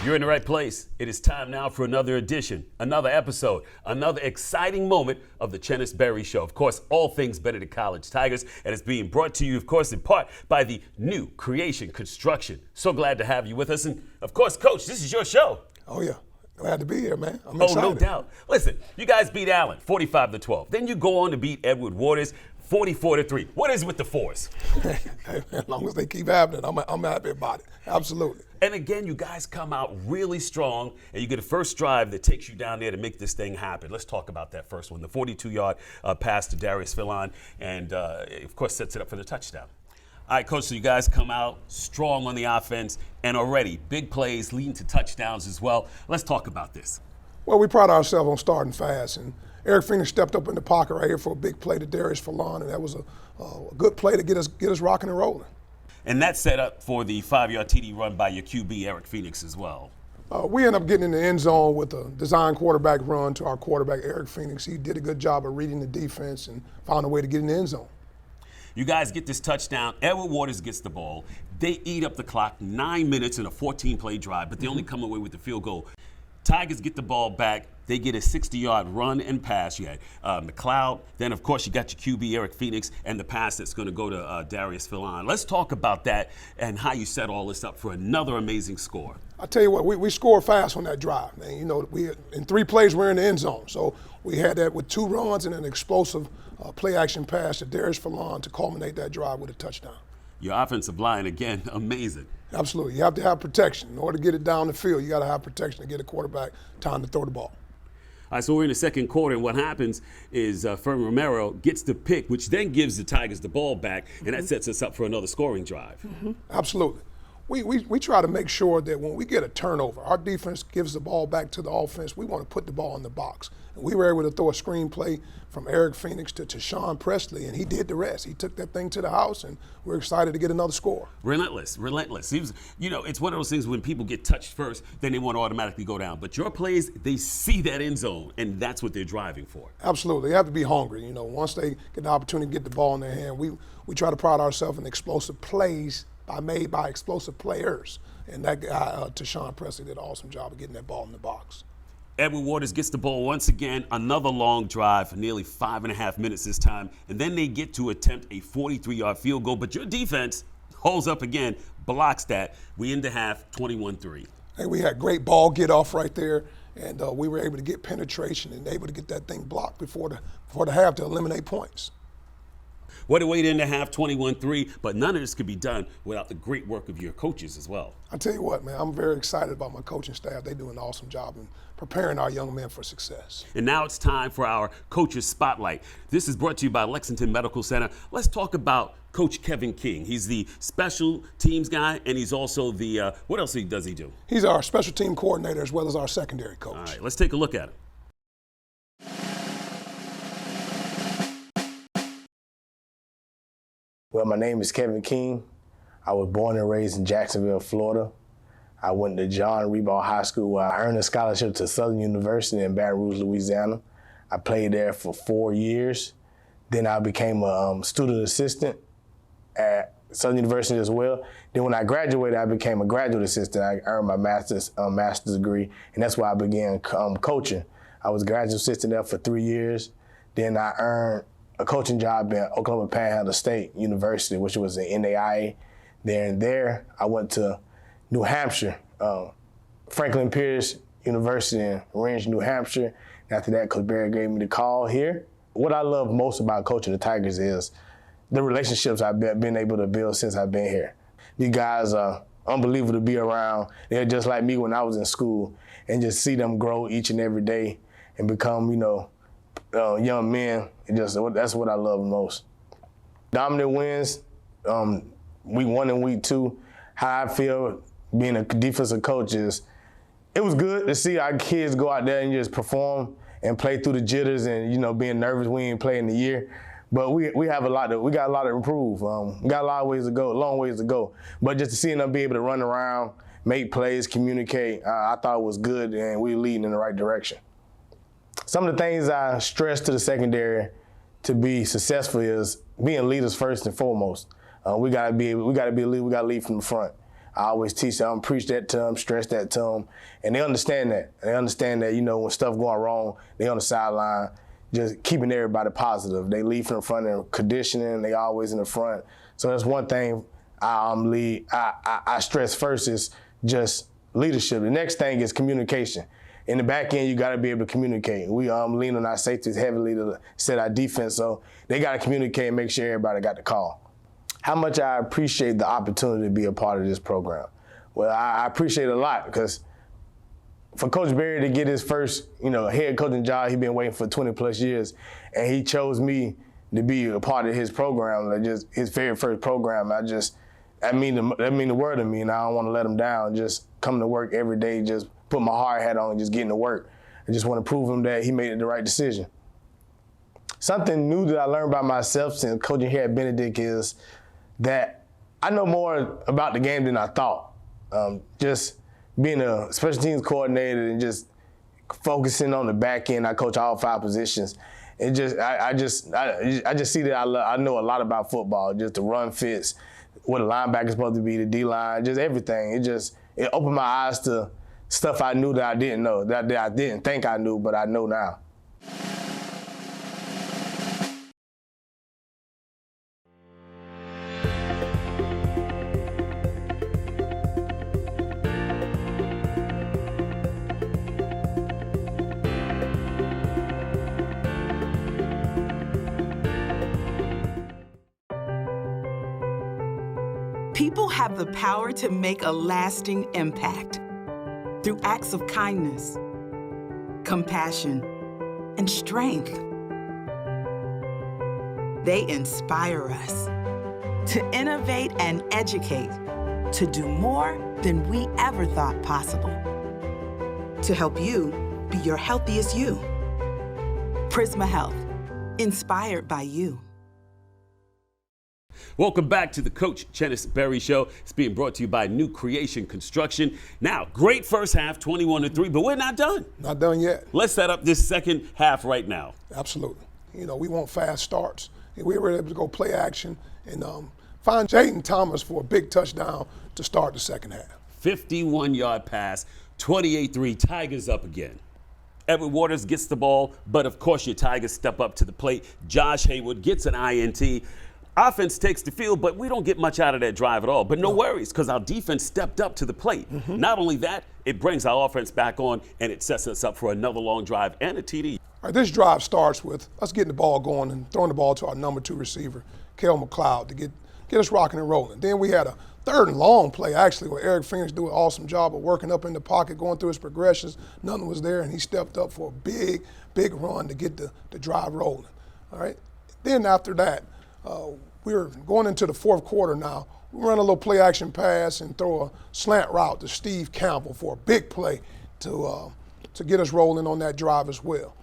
You're in the right place. It is time now for another edition, another episode, another exciting moment of the Chennis Berry Show. Of course, all things Benedict College Tigers, and it's being brought to you, of course, in part by the new Creation Construction. So glad to have you with us. And, of course, Coach, this is your show. Oh, yeah. Glad to be here, man. I'm excited. Oh, no doubt. Listen, you guys beat Allen 45-12. Then you go on to beat Edward Waters 44-3. What is with the fours? Hey, man, as long as they keep happening, I'm happy about it. Absolutely. And again, you guys come out really strong, and you get a first drive that takes you down there to make this thing happen. Let's talk about that first one. The 42-yard pass to Darius Philon, and of course sets it up for the touchdown. All right, Coach, so you guys come out strong on the offense, and already big plays leading to touchdowns as well. Let's talk about this. Well, we pride ourselves on starting fast, and Eric Phoenix stepped up in the pocket right here for a big play to Darius Philon, and that was a good play to get us rocking and rolling. And that set up for the 5-yard TD run by your QB, Eric Phoenix, as well. We ended up getting in the end zone with a design quarterback run to our quarterback, Eric Phoenix. He did a good job of reading the defense and found a way to get in the end zone. You guys get this touchdown. Edward Waters gets the ball. They eat up the clock, 9 minutes in a 14-play drive, but they only come away with the field goal. Tigers get the ball back. They get a 60-yard run and pass. You had McLeod. Then, of course, you got your QB, Eric Phoenix, and the pass that's going to go to Darius Philon. Let's talk about that and how you set all this up for another amazing score. I tell you what, we scored fast on that drive, man. You know, in 3 plays we're in the end zone. So we had that with 2 runs and an explosive play-action pass to Darius Philon to culminate that drive with a touchdown. Your offensive line, again, amazing. Absolutely. You have to have protection. In order to get it down the field, you got to have protection to get a quarterback time to throw the ball. All right, so we're in the second quarter, and what happens is Fermin Romero gets the pick, which then gives the Tigers the ball back, and that sets us up for another scoring drive. Absolutely. We try to make sure that when we get a turnover, our defense gives the ball back to the offense. We want to put the ball in the box. And we were able to throw a screen play from Eric Phoenix to Sean Presley, and he did the rest. He took that thing to the house, and we're excited to get another score. Relentless. He was, it's one of those things when people get touched first, then they want to automatically go down. But your plays, they see that end zone, and that's what they're driving for. Absolutely. They have to be hungry. Once they get the opportunity to get the ball in their hand, we try to pride ourselves in explosive plays made by explosive players. And that guy, Sean Presley, did an awesome job of getting that ball in the box. Edward Waters gets the ball once again, another long drive for nearly 5.5 minutes this time, and then they get to attempt a 43-yard field goal, but your defense holds up again, blocks that. We end the half 21-3. Hey, we had great ball get off right there, and we were able to get penetration and able to get that thing blocked before the half to eliminate points. What a way to end the half, 21-3, but none of this could be done without the great work of your coaches as well. I tell you what, man, I'm very excited about my coaching staff. They do an awesome job in preparing our young men for success. And now it's time for our Coaches Spotlight. This is brought to you by Lexington Medical Center. Let's talk about Coach Kevin King. He's the special teams guy, and he's also the, what else does he do? He's our special team coordinator as well as our secondary coach. All right, let's take a look at him. Well, my name is Kevin King. I was born and raised in Jacksonville, Florida. I went to John Rebound High School where I earned a scholarship to Southern University in Baton Rouge, Louisiana. I played there for 4 years. Then I became a student assistant at Southern University as well. Then when I graduated, I became a graduate assistant. I earned my master's degree, and that's why I began coaching. I was a graduate assistant there for 3 years. Then I earned a coaching job at Oklahoma Panhandle State University, which was an NAIA. There, I went to New Hampshire, Franklin Pierce University in Orange, New Hampshire. And after that, Coach Barry gave me the call here. What I love most about coaching the Tigers is the relationships I've been able to build since I've been here. These guys are unbelievable to be around. They're just like me when I was in school, and just see them grow each and every day and become, young men. That's what I love most. Dominant wins, week 1 and week 2. How I feel being a defensive coach is, it was good to see our kids go out there and just perform and play through the jitters and being nervous we ain't playing the year. But we got a lot to improve. We got a long ways to go. But just to see them be able to run around, make plays, communicate, I thought it was good, and we were leading in the right direction. Some of the things I stress to the secondary to be successful is being leaders first and foremost. We got to lead. We got to lead from the front. We got a lot of improvement. We got a lot of ways to go. We got a lot of ways to go. But just to see them be able to run around, make plays, communicate, I thought it was good, and we leading in the right direction. Some of the things I stress to the secondary to be successful is being leaders first and foremost. We got to lead from the front. I always teach them, preach that to them, stress that to them, and they understand that. They understand that, when stuff going wrong, they on the sideline, just keeping everybody positive. They lead from the front and conditioning, they always in the front. So that's one thing I stress first is just leadership. The next thing is communication. In the back end, you got to be able to communicate. We lean on our safeties heavily to set our defense, so they got to communicate and make sure everybody got the call. How much I appreciate the opportunity to be a part of this program. Well, I appreciate it a lot because for Coach Berry to get his first, head coaching job, he's been waiting for 20 plus years, and he chose me to be a part of his program, like just his very first program. That mean the world to me, and I don't want to let him down. Just coming to work every day, just put my hard hat on and just getting to work. I just want to prove him that he made the right decision. Something new that I learned by myself since coaching here at Benedict is that I know more about the game than I thought. Just being a special teams coordinator and just focusing on the back end, I coach all 5 positions. And I just see that I know a lot about football, just the run fits, what a linebacker is supposed to be, the D-line, just everything. It opened my eyes to stuff I knew that I didn't know, that I didn't think I knew, but I know now. People have the power to make a lasting impact through acts of kindness, compassion, and strength. They inspire us to innovate and educate, to do more than we ever thought possible, to help you be your healthiest you. Prisma Health, inspired by you. Welcome back to the Coach Chennis Berry Show. It's being brought to you by New Creation Construction. Now, great first half, 21-3, but we're not done. Not done yet. Let's set up this second half right now. Absolutely. We want fast starts. And we were able to go play action and find Jaden Thomas for a big touchdown to start the second half. 51-yard pass, 28-3, Tigers up again. Edward Waters gets the ball, but of course your Tigers step up to the plate. Josh Haywood gets an INT. Offense takes the field, but we don't get much out of that drive at all. But no worries, because our defense stepped up to the plate. Not only that, it brings our offense back on, and it sets us up for another long drive and a TD. All right, this drive starts with us getting the ball going and throwing the ball to our number 2 receiver, Kel McLeod, to get us rocking and rolling. Then we had a third and long play, actually, where Eric Phoenix did an awesome job of working up in the pocket, going through his progressions. Nothing was there, and he stepped up for a big, big run to get the drive rolling. All right. Then after that, we're going into the fourth quarter now. We run a little play action pass and throw a slant route to Steve Campbell for a big play to get us rolling on that drive as well.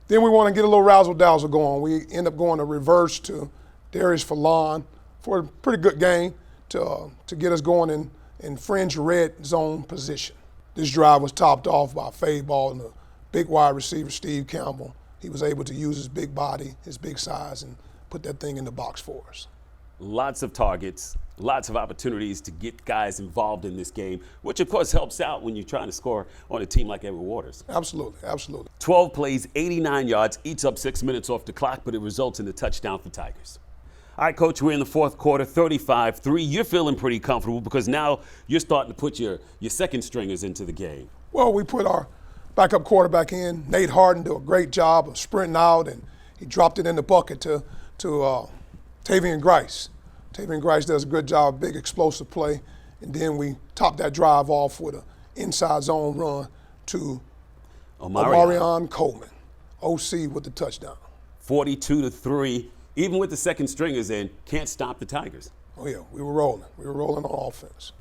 Then we want to get a little razzle-dazzle going. We end up going to reverse to Darius Fallon for a pretty good game to get us going in fringe red zone position. This drive was topped off by a fade ball and the big wide receiver, Steve Campbell. He was able to use his big body, his big size, and put that thing in the box for us. Lots of targets, lots of opportunities to get guys involved in this game, which of course helps out when you're trying to score on a team like Edward Waters. Absolutely, absolutely. 12 plays, 89 yards, eats up 6 minutes off the clock, but it results in a touchdown for Tigers. All right, Coach, we're in the fourth quarter, 35-3. You're feeling pretty comfortable because now you're starting to put your second stringers into the game. Well, we put our backup quarterback in. Nate Harden did a great job of sprinting out, and he dropped it in the bucket to Tavian Grice. Tavian Grice does a good job, big explosive play, and then we top that drive off with an inside zone run to Omarion Coleman, OC with the touchdown. 42-3. Even with the second stringers in, can't stop the Tigers. Oh yeah, we were rolling. We were rolling on offense.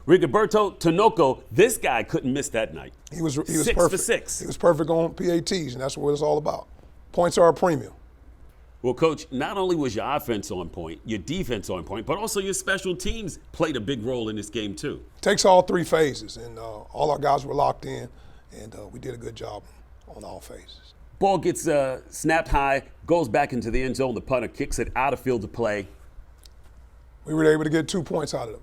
Rigoberto Tinoco, this guy couldn't miss that night. He was 6 perfect. for 6. He was perfect on PATs, and that's what it's all about. Points are a premium. Well, Coach, not only was your offense on point, your defense on point, but also your special teams played a big role in this game too. It takes all 3 phases, and all our guys were locked in, and we did a good job on all phases. Ball gets snapped high, goes back into the end zone. The punter kicks it out of field to play. We were able to get 2 points out of it.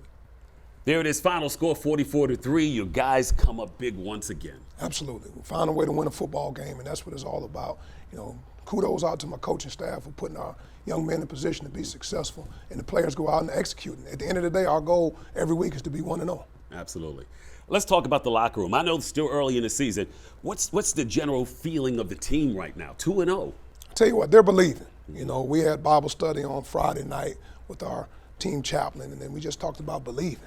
There it is, final score 44-3. Your guys come up big once again. Absolutely. We found a way to win a football game, and that's what it's all about. You know, kudos out to my coaching staff for putting our young men in position to be successful, and the players go out and execute. And at the end of the day, our goal every week is to be 1-0. Absolutely. Let's talk about the locker room. I know it's still early in the season. What's the general feeling of the team right now? 2-0. I'll tell you what, they're believing. You know, we had Bible study on Friday night with our team chaplain, and then we just talked about believing.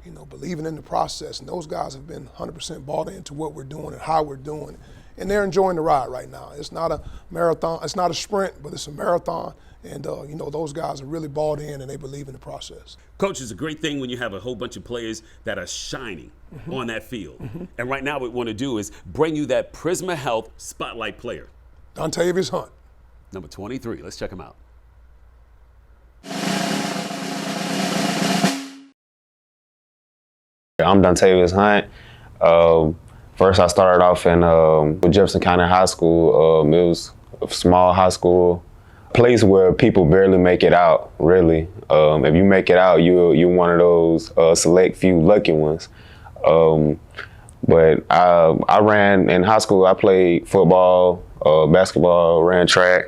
You know, believing in the process. And those guys have been 100% bought into what we're doing and how we're doing it. And they're enjoying the ride right now. It's not a marathon, it's not a sprint, but it's a marathon. And, you know, those guys are really bought in and they believe in the process. Coach, it's a great thing when you have a whole bunch of players that are shining on that field. And right now what we want to do is bring you that Prisma Health Spotlight player. Dontavius Hunt. Number 23. Let's check him out. I'm Dontavius Hunt. First, I started off in with Jefferson County High School. It was a small high school, place where people barely make it out, really. If you make it out, you're one of those select few lucky ones. But I ran in high school. I played football, basketball, ran track.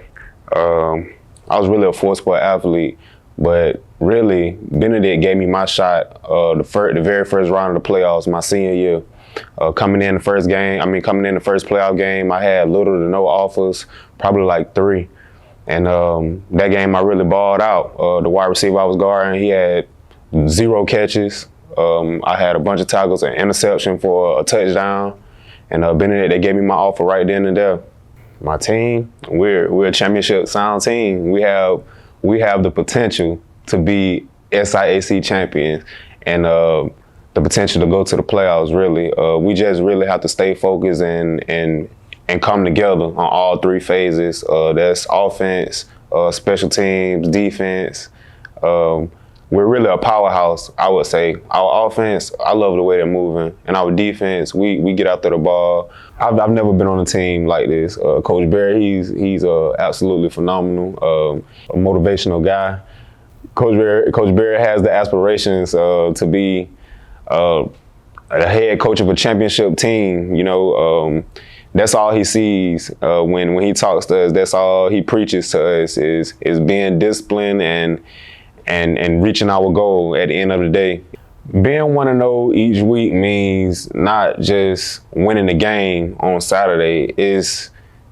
I was really a four-sport athlete. But really, Benedict gave me my shot the very first round of the playoffs my senior year. Coming in the first playoff game, I had little to no offers, probably like 3. And that game I really balled out. The wide receiver I was guarding, he had 0 catches. I had a bunch of tackles, an interception for a touchdown. And Benedict, they gave me my offer right then and there. My team, we're a championship sound team. We have the potential to be SIAC champions and the potential to go to the playoffs, really. We just really have to stay focused and come together on all 3 phases. That's offense, special teams, defense. We're really a powerhouse, I would say. Our offense, I love the way they're moving. And our defense, we get after the ball. I've never been on a team like this. Coach Barry, he's absolutely phenomenal, a motivational guy. Coach Barry has the aspirations to be a head coach of a championship team. You know, that's all he sees when he talks to us. That's all he preaches to us is being disciplined and reaching our goal at the end of the day. Being 1-0 each week means not just winning the game on Saturday, it's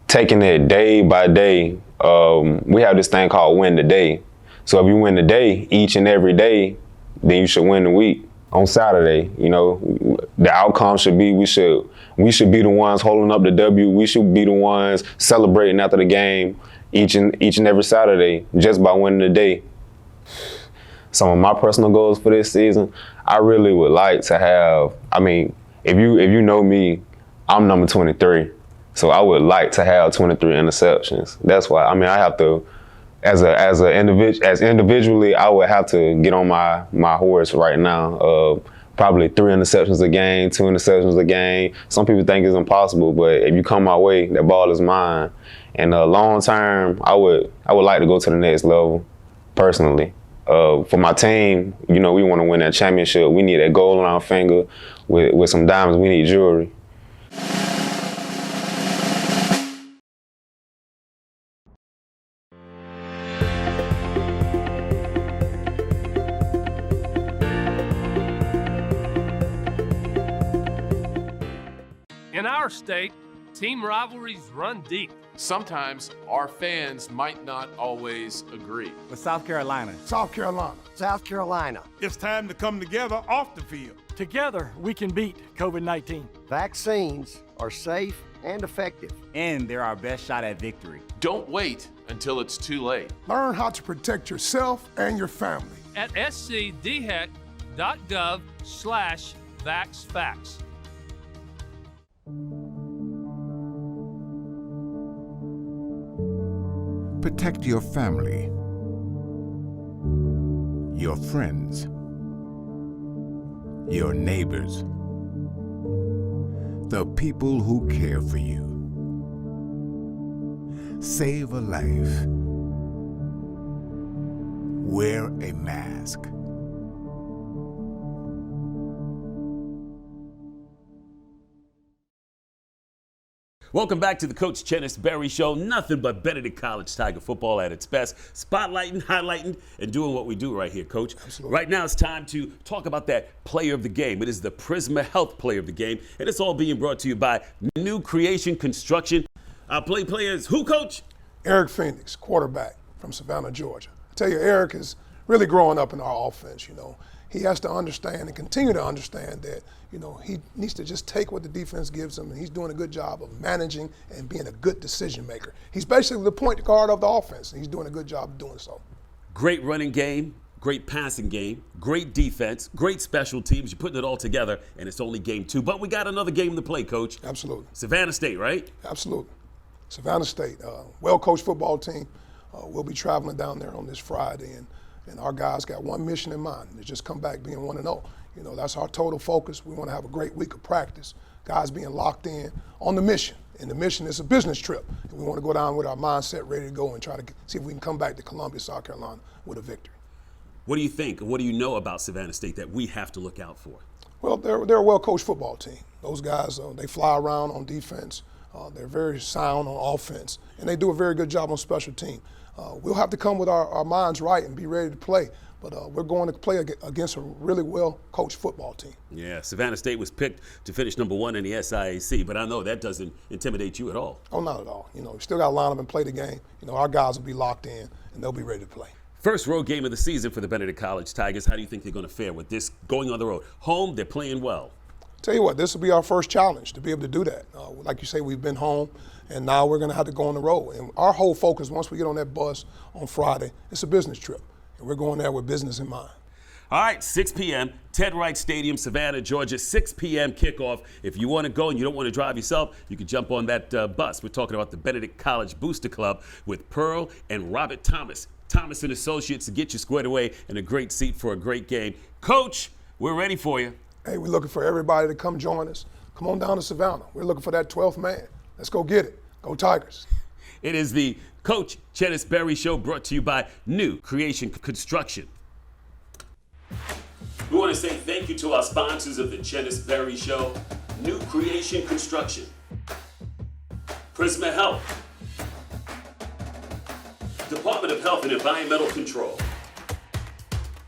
taking it day by day. We have this thing called win the day. So if you win the day each and every day, then you should win the week. On Saturday, you know, the outcome should be we should be the ones holding up the W. We should be the ones celebrating after the game each and every Saturday just by winning the day. Some of my personal goals for this season, I really would like to have, if you know me, I'm number 23. So I would like to have 23 interceptions. That's why, I have to, individually, I would have to get on my horse right now. Probably 3 interceptions a game, 2 interceptions a game. Some people think it's impossible, but if you come my way, that ball is mine. And long term, I would like to go to the next level, personally. For my team, you know, we want to win that championship. We need that gold on our finger with some diamonds. We need jewelry. In our state, team rivalries run deep. Sometimes our fans might not always agree. With South Carolina. South Carolina. South Carolina. It's time to come together off the field. Together, we can beat COVID-19. Vaccines are safe and effective. And they're our best shot at victory. Don't wait until it's too late. Learn how to protect yourself and your family. At scdhec.gov/vaxfacts. Protect your family, your friends, your neighbors, the people who care for you. Save a life. Wear a mask. Welcome back to the Coach Chennis Berry Show. Nothing but Benedict College Tiger football at its best. Spotlighting, highlighting, and doing what we do right here, Coach. Absolutely. Right now it's time to talk about that player of the game. It is the Prisma Health player of the game, and it's all being brought to you by New Creation Construction. Our players, who, Coach? Eric Phoenix, quarterback from Savannah, Georgia. I tell you, Eric is really growing up in our offense, He has to understand and continue to understand that, he needs to just take what the defense gives him, and he's doing a good job of managing and being a good decision maker. He's basically the point guard of the offense, and he's doing a good job of doing so. Great running game, great passing game, great defense, great special teams. You're putting it all together, and it's only game 2. But we got another game to play, Coach. Absolutely. Savannah State, right? Absolutely. Savannah State, well-coached football team. We'll be traveling down there on this Friday, and our guys got one mission in mind, to just come back being 1-0. That's our total focus. We want to have a great week of practice, guys being locked in on the mission. And the mission is a business trip. And we want to go down with our mindset ready to go and try to see if we can come back to Columbia, South Carolina with a victory. What do you think? What do you know about Savannah State that we have to look out for? Well, they're a well-coached football team. Those guys, they fly around on defense. They're very sound on offense, and they do a very good job on special team. We'll have to come with our minds right and be ready to play, but we're going to play against a really well-coached football team. Yeah, Savannah State was picked to finish number 1 in the SIAC, but I know that doesn't intimidate you at all. Oh, not at all. We still got to line up and play the game. Our guys will be locked in, and they'll be ready to play. First road game of the season for the Benedict College Tigers. How do you think they're going to fare with this going on the road? Home, they're playing well. Tell you what, this will be our first challenge to be able to do that. Like you say, we've been home, and now we're going to have to go on the road. And our whole focus, once we get on that bus on Friday, it's a business trip, and we're going there with business in mind. All right, 6 p.m., Ted Wright Stadium, Savannah, Georgia, 6 p.m. kickoff. If you want to go and you don't want to drive yourself, you can jump on that bus. We're talking about the Benedict College Booster Club with Pearl and Robert Thomas. Thomas and Associates to get you squared away and a great seat for a great game. Coach, we're ready for you. Hey, we're looking for everybody to come join us. Come on down to Savannah. We're looking for that 12th man. Let's go get it. Go Tigers. It is the Coach Chennis Berry Show, brought to you by New Creation Construction. We want to say thank you to our sponsors of the Chennis Berry Show, New Creation Construction, Prisma Health, Department of Health and Environmental Control,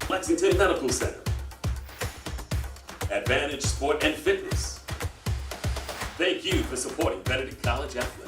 Lexington Medical Center, Advantage Sport and Fitness. Thank you for supporting Benedict College Athletics.